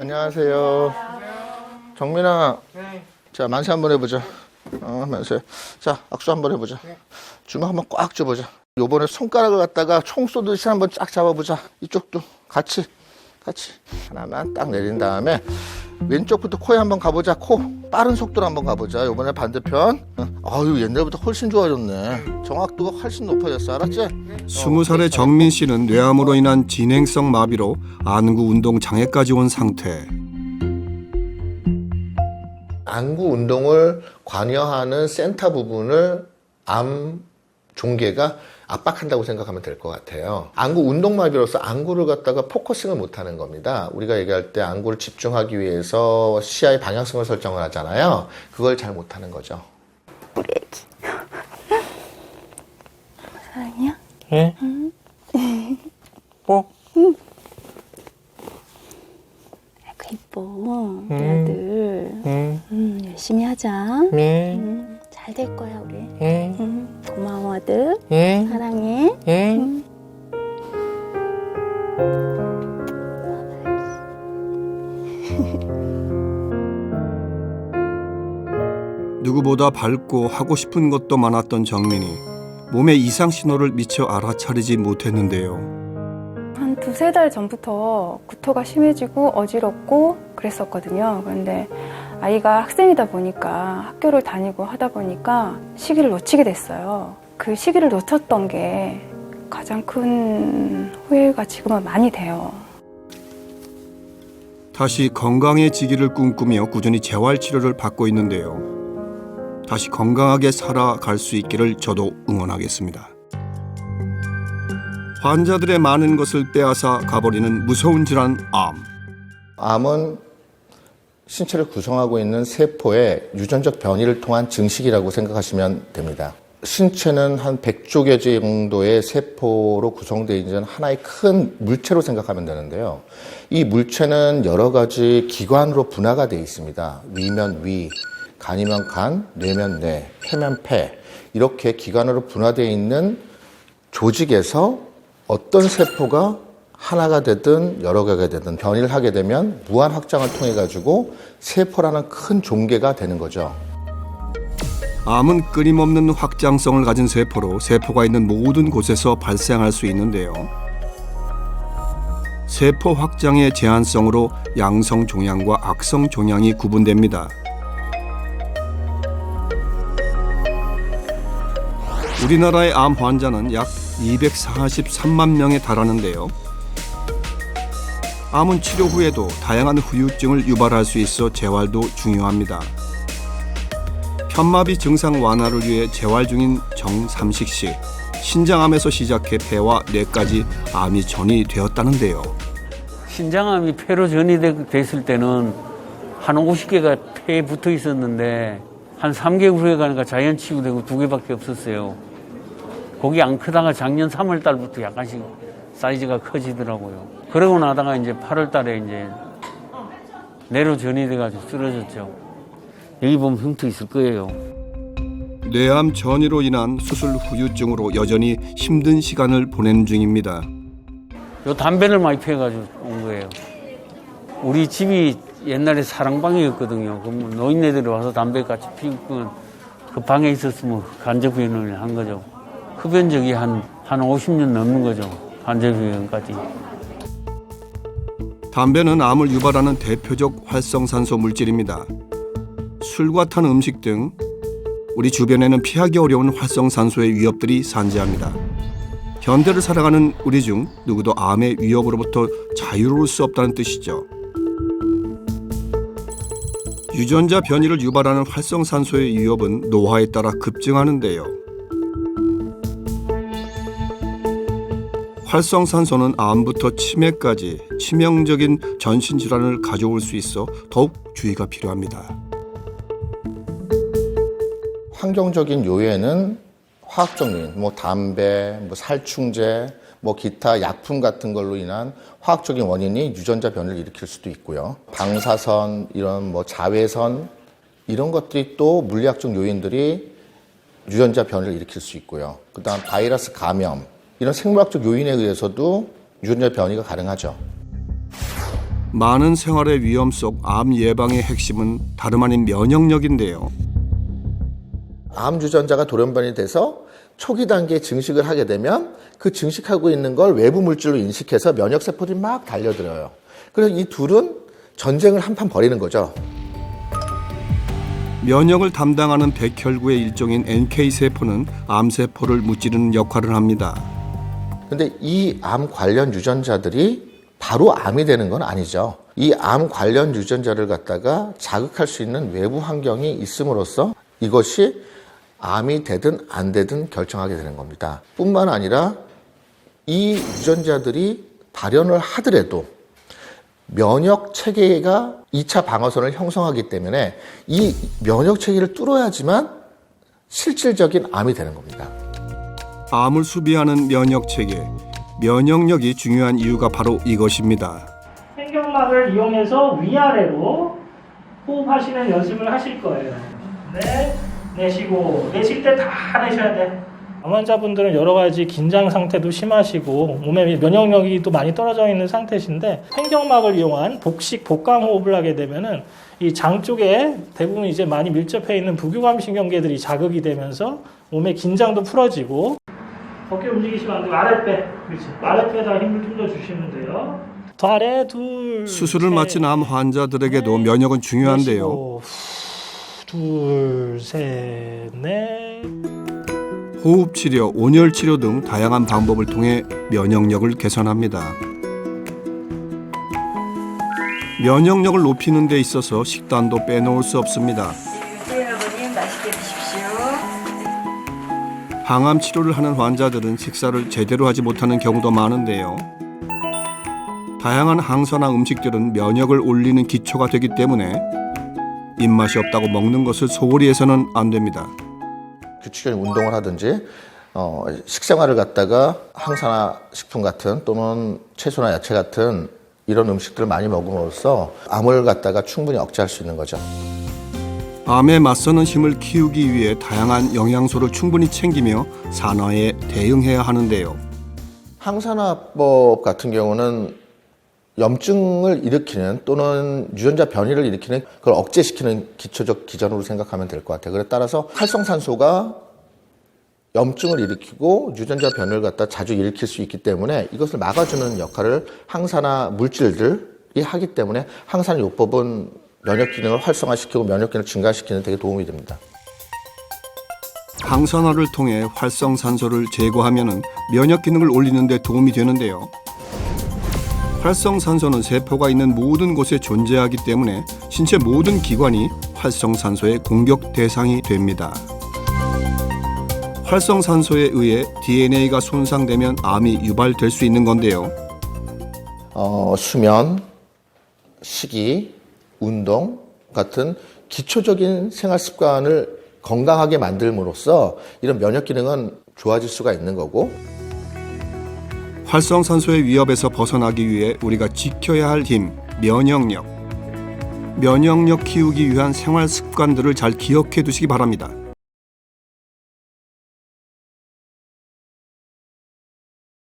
안녕하세요. 정민아, 자 만세 한번 해보자. 만세. 자 악수 한번 해보자. 주먹 한번 꽉 쥐어보자. 요번에 손가락을 갖다가 총 쏘듯이 한번 쫙 잡아보자. 이쪽도 같이 하나만 딱 내린 다음에 왼쪽부터 코에 한번 가보자. 코 빠른 속도로 한번 가보자. 요번에 반대편. 아유 옛날보다 훨씬 좋아졌네. 정확도가 훨씬 높아졌어. 알았지? 20살의 정민 씨는 뇌암으로 인한 진행성 마비로 안구 운동 장애까지 온 상태. 안구 운동을 관여하는 센터 부분을 암 종괴가 압박한다고 생각하면 될 것 같아요. 안구 운동마비로서 안구를 갖다가 포커싱을 못하는 겁니다. 우리가 얘기할 때 안구를 집중하기 위해서 시야의 방향성을 설정을 하잖아요. 그걸 잘 못하는 거죠. 우리 애기. 사랑이야? 예? 응? 꼭? 응. 아이고 이뻐 우리 아들. 열심히 하자. 네. 잘 될 거야 우리. 예. 고마워 아들. 예. 사랑해. 예. 누구보다 밝고 하고 싶은 것도 많았던 정민이 몸의 이상 신호를 미처 알아차리지 못했는데요. 한 2-3달 전부터 구토가 심해지고 어지럽고 그랬었거든요. 그런데 아이가 학생이다 보니까 학교를 다니고 하다 보니까 시기를 놓치게 됐어요. 그 시기를 놓쳤던 게 가장 큰 후회가 지금은 많이 돼요. 다시 건강해지기를 꿈꾸며 꾸준히 재활치료를 받고 있는데요. 다시 건강하게 살아갈 수 있기를 저도 응원하겠습니다. 환자들의 많은 것을 빼앗아 가버리는 무서운 질환 암. 암은 신체를 구성하고 있는 세포의 유전적 변이를 통한 증식이라고 생각하시면 됩니다. 신체는 한 100조 개 정도의 세포로 구성되어 있는 하나의 큰 물체로 생각하면 되는데요. 이 물체는 여러 가지 기관으로 분화가 되어 있습니다. 위면 위, 간이면 간, 뇌면 뇌, 폐면 폐, 이렇게 기관으로 분화되어 있는 조직에서 어떤 세포가 하나가 되든 여러 개가 되든 변이를 하게 되면 무한 확장을 통해 가지고 세포라는 큰 종괴가 되는 거죠. 암은 끊임없는 확장성을 가진 세포로 세포가 있는 모든 곳에서 발생할 수 있는데요. 세포 확장의 제한성으로 양성 종양과 악성 종양이 구분됩니다. 우리나라의 암 환자는 약 243만 명에 달하는데요. 암은 치료 후에도 다양한 후유증을 유발할 수 있어 재활도 중요합니다. 편마비 증상 완화를 위해 재활 중인 정삼식 씨. 신장암에서 시작해 폐와 뇌까지 암이 전이되었다는데요. 신장암이 폐로 전이됐을 때는 한 50개가 폐에 붙어 있었는데 한 3개월 후에 가니까 자연 치유되고 2개밖에 없었어요. 거기 안 크다가 작년 3월 달부터 약간씩 사이즈가 커지더라고요. 그러고 나다가 이제 8월 달에 이제 뇌로 전이돼가지고 쓰러졌죠. 여기 보면 흉터 있을 거예요. 뇌암 전이로 인한 수술 후유증으로 여전히 힘든 시간을 보낸 중입니다. 요 담배를 많이 피워가지고 온 거예요. 우리 집이 옛날에 사랑방이었거든요. 그럼 노인네들이 와서 담배 같이 피우면 그 방에 있었으면 간접변을 한 거죠. 흡연 적이 한 50년 넘는 거죠. 간접변까지. 담배는 암을 유발하는 대표적 활성산소 물질입니다. 술과 탄 음식 등 우리 주변에는 피하기 어려운 활성산소의 위협들이 산재합니다. 현대를 살아가는 우리 중 누구도 암의 위협으로부터 자유로울 수 없다는 뜻이죠. 유전자 변이를 유발하는 활성산소의 위협은 노화에 따라 급증하는데요. 활성산소는 암부터 치매까지 치명적인 전신질환을 가져올 수 있어 더욱 주의가 필요합니다. 환경적인 요인은 화학적 요인, 담배, 살충제, 기타 약품 같은 걸로 인한 화학적인 원인이 유전자 변이를 일으킬 수도 있고요. 방사선, 이런 자외선, 이런 것들이 또 물리학적 요인들이 유전자 변이를 일으킬 수 있고요. 그다음 바이러스 감염, 이런 생물학적 요인에 의해서도 유전자 변이가 가능하죠. 많은 생활의 위험 속 암 예방의 핵심은 다름 아닌 면역력인데요. 암 유전자가 돌연변이 돼서 초기 단계에 증식을 하게 되면 그 증식하고 있는 걸 외부 물질로 인식해서 면역세포들이 막 달려들어요. 그래서 이 둘은 전쟁을 한판 벌이는 거죠. 면역을 담당하는 백혈구의 일종인 NK세포는 암세포를 무찌르는 역할을 합니다. 근데 이 암 관련 유전자들이 바로 암이 되는 건 아니죠. 이 암 관련 유전자를 갖다가 자극할 수 있는 외부 환경이 있음으로써 이것이 암이 되든 안 되든 결정하게 되는 겁니다. 뿐만 아니라 이 유전자들이 발현을 하더라도 면역 체계가 2차 방어선을 형성하기 때문에 이 면역 체계를 뚫어야지만 실질적인 암이 되는 겁니다. 암을 수비하는 면역 체계, 면역력이 중요한 이유가 바로 이것입니다. 횡격막을 이용해서 위아래로 호흡하시는 연습을 하실 거예요. 네, 내쉬고 내쉴 때 다 내셔야 돼. 암 환자분들은 여러 가지 긴장 상태도 심하시고 몸에 면역력이 또 많이 떨어져 있는 상태신데 횡격막을 이용한 복식 복강 호흡을 하게 되면은 이 장 쪽에 대부분 이제 많이 밀접해 있는 부교감 신경계들이 자극이 되면서 몸의 긴장도 풀어지고 어깨 움직이시면 안 되고 아랫배, 그렇지. 아랫배에다 힘을 좀 더 주시면 돼요. 더 아래 둘. 수술을 셋, 마친 암 환자들에게도 면역은 중요한데요. 내쉬고, 둘, 셋, 넷. 호흡 치료, 온열 치료 등 다양한 방법을 통해 면역력을 개선합니다. 면역력을 높이는 데 있어서 식단도 빼놓을 수 없습니다. 여러분님 맛있게 드십시오. 항암 치료를 하는 환자들은 식사를 제대로 하지 못하는 경우도 많은데요. 다양한 항산화 음식들은 면역을 올리는 기초가 되기 때문에 입맛이 없다고 먹는 것을 소홀히 해서는 안 됩니다. 규칙적인 운동을 하든지 식생활을 갖다가 항산화 식품 같은 또는 채소나 야채 같은 이런 음식들을 많이 먹음으로써 암을 갖다가 충분히 억제할 수 있는 거죠. 암에 맞서는 힘을 키우기 위해 다양한 영양소를 충분히 챙기며 산화에 대응해야 하는데요. 항산화법 같은 경우는 염증을 일으키는 또는 유전자 변이를 일으키는 그걸 억제시키는 기초적 기전으로 생각하면 될 것 같아요. 그래 따라서 활성산소가 염증을 일으키고 유전자 변이를 갖다 자주 일으킬 수 있기 때문에 이것을 막아주는 역할을 항산화 물질들이 하기 때문에 항산화요법은 면역 기능을 활성화시키고 면역 기능을 증가시키는 데 되게 도움이 됩니다. 항산화를 통해 활성산소를 제거하면 면역 기능을 올리는 데 도움이 되는데요. 활성산소는 세포가 있는 모든 곳에 존재하기 때문에 신체 모든 기관이 활성산소의 공격 대상이 됩니다. 활성산소에 의해 DNA가 손상되면 암이 유발될 수 있는 건데요. 수면, 식이, 운동 같은 기초적인 생활 습관을 건강하게 만들므로써 이런 면역 기능은 좋아질 수가 있는 거고, 활성산소의 위협에서 벗어나기 위해 우리가 지켜야 할 힘, 면역력. 면역력 키우기 위한 생활 습관들을 잘 기억해 두시기 바랍니다.